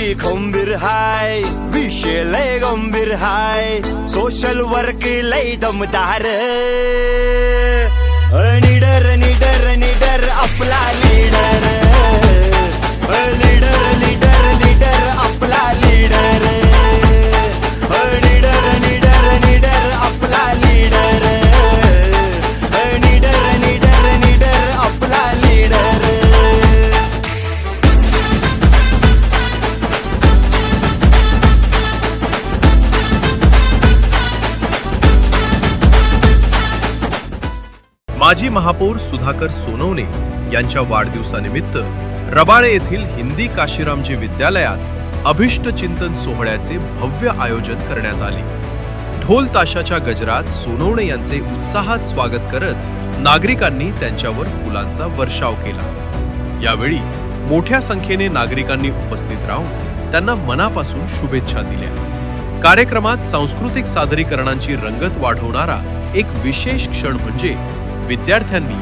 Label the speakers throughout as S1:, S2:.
S1: कामाची खंबीर हाय, विषय लय गंभीर हाय, सोशल वर्क लय दमदार, निडर निडर निडर आपला लीडर, लीडर लीडर लीडर आपला लीडर, निडर निडर निडर आपला लीडर, निडर निडर निडर आपला लीडर।
S2: माजी महापौर सुधाकर सोनवणे यांच्या वाढदिवसानिमित्त रबाळे येथील हिंदी काशीरामजी विद्यालयात अभिष्ट चिंतन सोहळ्याचे भव्य आयोजन करण्यात आले। ढोल ताशाच्या गजरात सोनवणे यांचे उत्साहात स्वागत करत नागरिकांनी त्यांच्यावर फुलांचा वर्षाव केला। यावेळी मोठ्या संख्येने नागरिकांनी उपस्थित राहून त्यांना मनापासून शुभेच्छा दिल्या। कार्यक्रमात सांस्कृतिक सादरीकरणांची रंगत वाढवणारा एक विशेष क्षण म्हणजे विद्यार्थ्यांनी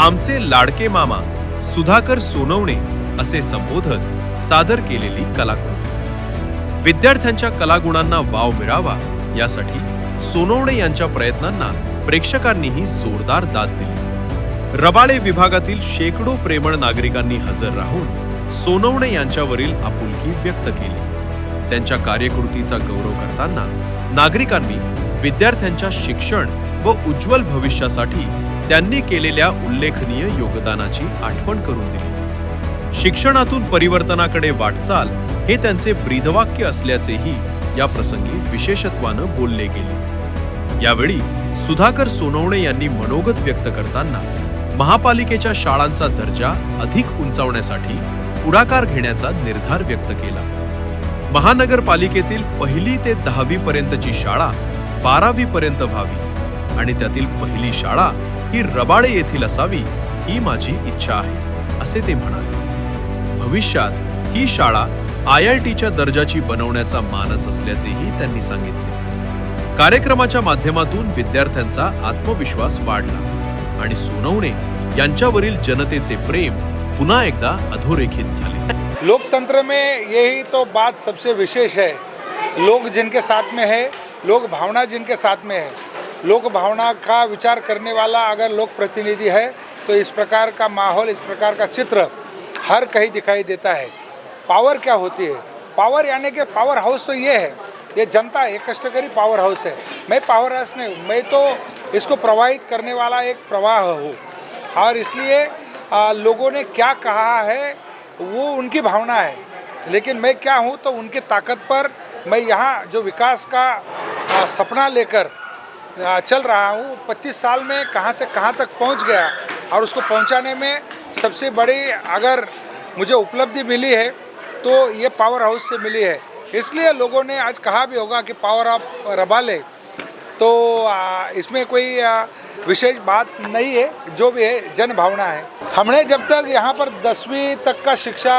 S2: आमचे लाडके मामा सुधाकर सोनवणे असे संबोधत सादर केलेली कलाकृती। विद्यार्थ्यांच्या कलागुणांना वाव मिळावा यासाठी सोनवणे यांच्या प्रयत्नांना प्रेक्षकांनीही जोरदार दाद दिली। रबाळे विभागातील शेकडो प्रेमळ नागरिकांनी हजर राहून सोनवणे यांच्यावरील आपुलकी व्यक्त केली। त्यांच्या कार्यकृतीचा गौरव करताना नागरिकांनी विद्यार्थ्यांच्या शिक्षण व उज्ज्वल भविष्यासाठी त्यांनी केलेल्या उल्लेखनीय योगदानाची आठवण करून दिली। शिक्षणातून परिवर्तनाकडे वाटचाल हे त्यांचे ब्रीदवाक्य असल्याचेही या प्रसंगी विशेषत्वानं बोलले गेले। यावेळी सुधाकर सोनवणे यांनी मनोगत व्यक्त करताना महापालिकेच्या शाळांचा दर्जा अधिक उंचावण्यासाठी पुढाकार घेण्याचा निर्धार व्यक्त केला। महानगरपालिकेतील 1ली ते 10वी पर्यंतची शाळा 12वी पर्यंत व्हावी आणि त्यातील पहिली शाळा ही रबाळे येथील असावी ही माझी इच्छा आहे असे ते म्हणाले। भविष्यात ही शाळा IITच्या दर्जाची बनवण्याचा मानस असल्याचेही त्यांनी सांगितले। कार्यक्रमाच्या माध्यमातून विद्यार्थ्यांचा आत्मविश्वास वाढला आणि सोनवणे यांच्यावरील जनतेचे प्रेम पुन्हा एकदा अधोरेखित झाले।
S3: लोकतंत्र में यही तो बात सबसे विशेष है, लोग जिनके साथ में है, लोक भावना जिनके साथ में है, लोक भावना का विचार करने वाला अगर लोक प्रतिनिधि है तो इस प्रकार का माहौल, इस प्रकार का चित्र हर कहीं दिखाई देता है। पावर क्या होती है? पावर यानी कि पावर हाउस तो ये है, ये जनता है, कष्टकरी पावर हाउस है। मैं पावर हाउस नहीं, मैं तो इसको प्रवाहित करने वाला एक प्रवाह हूँ और इसलिए लोगों ने क्या कहा है वो उनकी भावना है, लेकिन मैं क्या हूँ तो उनकी ताकत पर मैं यहाँ जो विकास का सपना लेकर चल रहा हूँ। 25 साल में कहाँ से कहाँ तक पहुँच गया और उसको पहुँचाने में सबसे बड़ी अगर मुझे उपलब्धि मिली है तो ये पावर हाउस से मिली है। इसलिए लोगों ने आज कहा भी होगा कि पावर ऑफ रबाले, तो इसमें कोई विशेष बात नहीं है, जो भी है जन भावना है। हमने जब तक यहाँ पर 10वीं तक का शिक्षा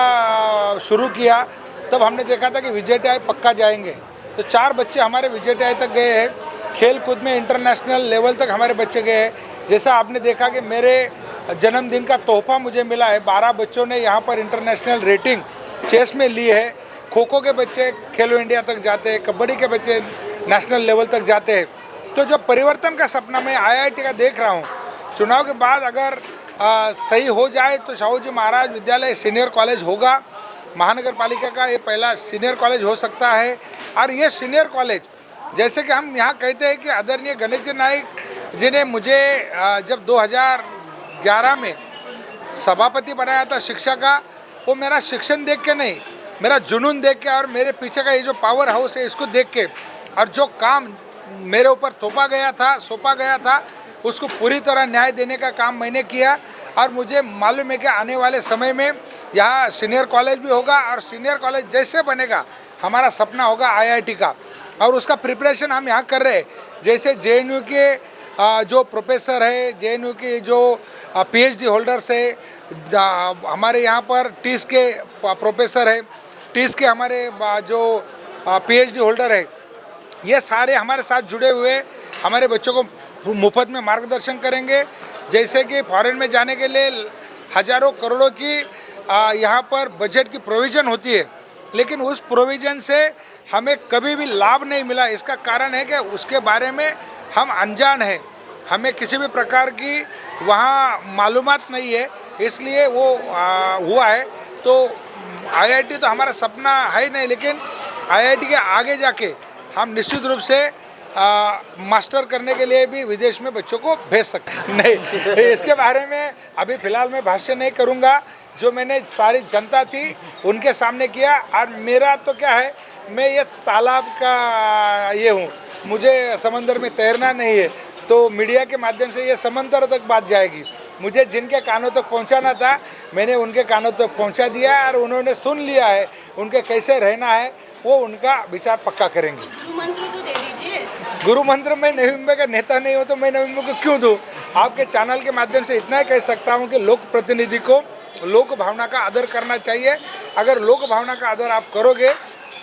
S3: शुरू किया तब हमने देखा था कि VJTI पक्का जाएंगे, तो 4 बच्चे हमारे VJTI तक गए हैं। खेल कूद में इंटरनेशनल लेवल तक हमारे बच्चे गए हैं। जैसा आपने देखा कि मेरे जन्मदिन का तोहफा मुझे मिला है, 12 बच्चों ने यहाँ पर इंटरनेशनल रेटिंग चेस में ली है। खो खो के बच्चे खेलो इंडिया तक जाते हैं, कबड्डी के बच्चे नेशनल लेवल तक जाते हैं। तो जब परिवर्तन का सपना मैं IIT का देख रहा हूँ, चुनाव के बाद अगर सही हो जाए तो साहू जी महाराज विद्यालय सीनियर कॉलेज होगा, महानगर पालिका का ये पहला सीनियर कॉलेज हो सकता है। और ये सीनियर कॉलेज जैसे कि हम यहाँ कहते हैं कि आदरणीय गणेश जी नाइक जी ने मुझे जब 2011 में सभापति बनाया था शिक्षा का, वो मेरा शिक्षण देख के नहीं, मेरा जुनून देख के और मेरे पीछे का ये जो पावर हाउस है इसको देख के, और जो काम मेरे ऊपर सौंपा गया था उसको पूरी तरह न्याय देने का काम मैंने किया। और मुझे मालूम है कि आने वाले समय में यहाँ सीनियर कॉलेज भी होगा और सीनियर कॉलेज जैसे बनेगा हमारा सपना होगा IIT का, और उसका प्रिपरेशन हम यहाँ कर रहे हैं। जैसे JNU के जो प्रोफेसर है, JNU के जो PhD होल्डर्स है, हमारे यहाँ पर TIS के प्रोफेसर है, TIS के हमारे जो PhD होल्डर है, ये सारे हमारे साथ जुड़े हुए हमारे बच्चों को मुफ्त में मार्गदर्शन करेंगे। जैसे कि फॉरेन में जाने के लिए हज़ारों करोड़ों की यहाँ पर बजट की प्रोविज़न होती है, लेकिन उस प्रोविज़न से हमें कभी भी लाभ नहीं मिला। इसका कारण है कि उसके बारे में हम अनजान हैं, हमें किसी भी प्रकार की वहाँ मालूमात नहीं है, इसलिए वो हुआ है। तो आईआईटी तो हमारा सपना है ही नहीं, लेकिन आईआईटी के आगे जाके हम निश्चित रूप से मास्टर करने के लिए भी विदेश में बच्चों को भेज सकते हैं। नहीं, इसके बारे में अभी फ़िलहाल मैं भाष्य नहीं करूँगा। जो मैंने सारी जनता थी उनके सामने किया, और मेरा तो क्या है, मैं ये तालाब का ये हूँ, मुझे समंदर में तैरना नहीं है, तो मीडिया के माध्यम से ये समंदर तक बात जाएगी। मुझे जिनके कानों तक पहुंचाना था मैंने उनके कानों तक पहुंचा दिया, और उन्होंने सुन लिया है। उनके कैसे रहना है वो उनका विचार पक्का करेंगे।
S4: गुरु मंत्र तो दे दीजिए।
S3: गुरु मंत्र में नवी मुंबई का नेता नहीं हो तो मैं नवी मुंबई को क्यों दूँ? आपके चैनल के माध्यम से इतना ही कह सकता हूँ कि लोक प्रतिनिधि को लोक भावना का आदर करना चाहिए। अगर लोक भावना का आदर आप करोगे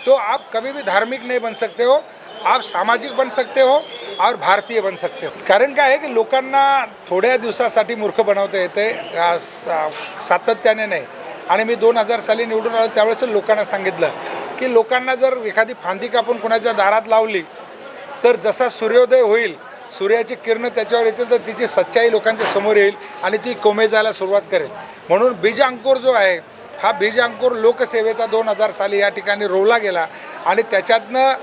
S3: तो आप कभी भी धार्मिक नहीं बन सकते हो, आप सामाजिक बन सकते हो और भारतीय बन सकते हो। कारण काय आहे की लोकांना थोड्या दिवसासाठी मूर्ख बनवता येते, सातत्याने नाही। आणि मी 2000 साली निवडून आलो त्यावेळेस लोकांना सांगितलं की लोकांना जर एखादी फांदी कापून कोणाच्या दारात लावली तर जसा सूर्योदय होईल, सूर्याची किरण त्याच्यावर येतील, तर तिची सच्चाई लोकांच्या समोर येईल आणि ती कोमेजायला सुरुवात करेल। म्हणून बीज अंकुर जो आहे हा बीज अंकुर लोकसेवेचा 2000 साली या ठिकाणी रोवला गेला, आणि त्याच्यातनं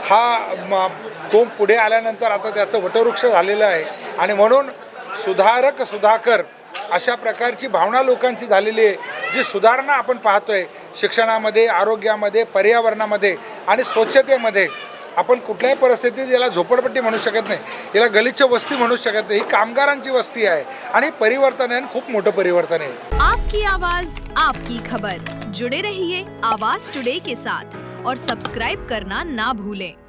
S3: हा कोंब पुढे आल्यानंतर आता त्याचं वटवृक्ष झालेलं आहे। आणि म्हणून सुधारक सुधाकर अशा प्रकारची भावना लोकांची झालेली आहे, जी सुधारणा आपण पाहतोय शिक्षणामध्ये, आरोग्यामध्ये, पर्यावरणामध्ये आणि स्वच्छतेमध्ये। आपण कुठल्याही परिस्थितीत याला झोपडपट्टी म्हणू शकत नाही, याला गलिच्छ वस्ती म्हणू शकत नाही। ही कामगारांची वस्ती आहे आणि परिवर्तन आहे, खूप मोठं परिवर्तन आहे।
S5: आपकी आवाज आपकी खबर, जुड़े रहिए आवाज टुडे के साथ और सब्सक्राइब करना ना भूलें।